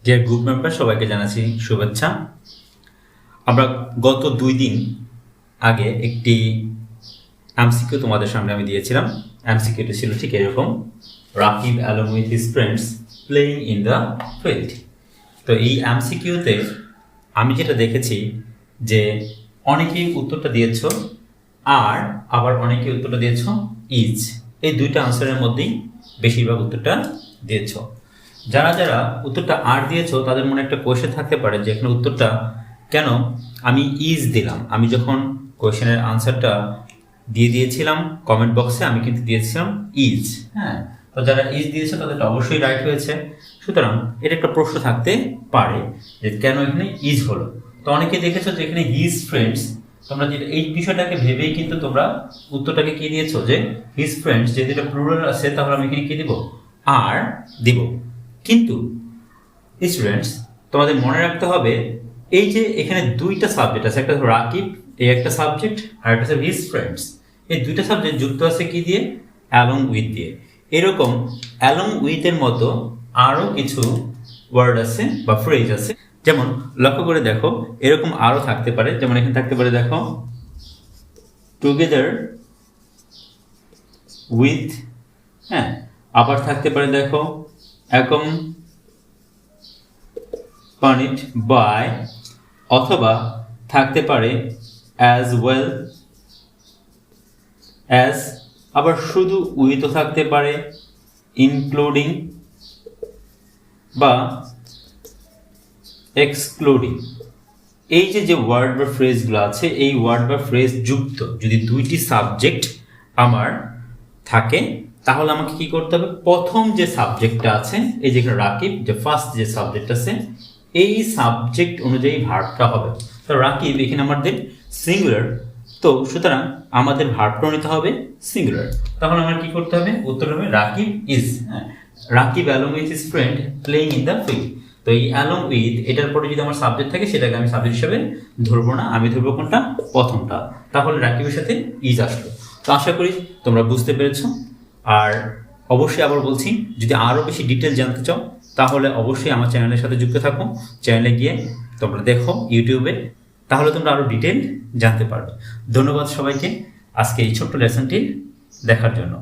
Deer group member, সবাইকে জানাচ্ছি শুভেচ্ছা। আমরা গত 2 দিন আগে একটি এমসিকিউ তোমাদের সামনে আমি দিয়েছিলাম। এমসিকিউটি ছিল ঠিক এরকম, Rakib along with his friends playing in the field. তো এই এমসিকিউতে আমি যেটা দেখেছি যে অনেকেই উত্তরটা দিয়েছ আর আবার অনেকেই উত্তরটা দিয়েছ ইজ। এই দুইটা আনসারের মধ্যেই বেশিরভাগ উত্তরটা দিয়েছ। যারা যারা উত্তরটা আর দিয়েছো তাদের মনে একটা কোয়েশ্চেন থাকতে পারে যে এখানে উত্তরটা কেন আমি ইজ দিলাম। আমি যখন কোয়েশ্চেনের আনসারটা দিয়েছিলাম কমেন্ট বক্সে আমি কিন্তু দিয়েছিলাম ইজ। হ্যাঁ, তো যারা ইজ দিয়েছে তাদেরটা অবশ্যই রাইট হয়েছে। সুতরাং এটা একটা প্রশ্ন থাকতে পারে যে কেন এখানে ইজ হলো। তো অনেকে দেখেছো যে এখানে হিজ ফ্রেন্ডস, তোমরা যেটা এই বিষয়টাকে ভেবেই কিন্তু তোমরা উত্তরটাকে কি দিয়েছো যে হিজ ফ্রেন্ডস, যেহেতু এটা প্লুরাল আছে তাহলে আমি এখানে কি দিব, আর দিব। কিন্তু স্টুডেন্টস, তোমাদের মনে রাখতে হবে এই যে এখানে দুইটা সাবজেক্ট আছে, একটা রাকিব এই একটা সাবজেক্ট আর একটা হচ্ছে হিজ ফ্রেন্ডস। এই দুইটা সাবজেক্ট যুক্ত আছে কি দিয়ে, অ্যালং উইথ দিয়ে। এরকম অ্যালং উইথের মতো আরও কিছু ওয়ার্ড আছে বা ফ্রেজ আছে, যেমন লক্ষ্য করে দেখো এরকম আরও থাকতে পারে। যেমন এখানে থাকতে পারে দেখো টুগেদার উইথ, হ্যাঁ, আবার থাকতে পারে দেখো accompanied by, অথবা থাকতে পারে as well as, আবার শুধু উইথও থাকতে পারে, ইনক্লুডিং বা এক্সক্লুডিং। এই যে ওয়ার্ড বা ফ্রেজগুলো আছে, এই ওয়ার্ড বা ফ্রেজ যুক্ত যদি দুইটি সাবজেক্ট আমার থাকে তাহলে আমাকে কি করতে হবে, প্রথম যে সাবজেক্টটা আছে এই যে রাকিব, যে ফার্স্ট যে সাবজেক্ট আছে এই সাবজেক্ট অনুযায়ী ভার্বটা হবে। তো রাকিব এখানে আমাদের সিঙ্গুলার, তো সুতরাং আমাদের ভার্বটা নিতে হবে সিঙ্গুলার। তাহলে আমার কি করতে হবে, উত্তর হবে Rakib is. Rakib along with his friend playing in the field. তো এই অ্যালং উইথ এটার পরে যদি আমার সাবজেক্ট থাকে সেটাকে আমি সাবজেক্ট হিসেবে ধরবো না, আমি ধরবো কোনটা, প্রথমটা। তাহলে রাকিবের সাথে ইজ আসলো। তো আশা করি তোমরা বুঝতে পেরেছো। আর অবশ্যই আবার বলছি, যদি আরও বেশি ডিটেল জানতে চাও তাহলে অবশ্যই আমার চ্যানেলের সাথে যুক্ত থাকো। চ্যানেলে গিয়ে তোমরা দেখো ইউটিউবে, তাহলে তোমরা আরও ডিটেল জানতে পারবে। ধন্যবাদ সবাইকে আজকে এই ছোট্ট লেসনটি দেখার জন্য।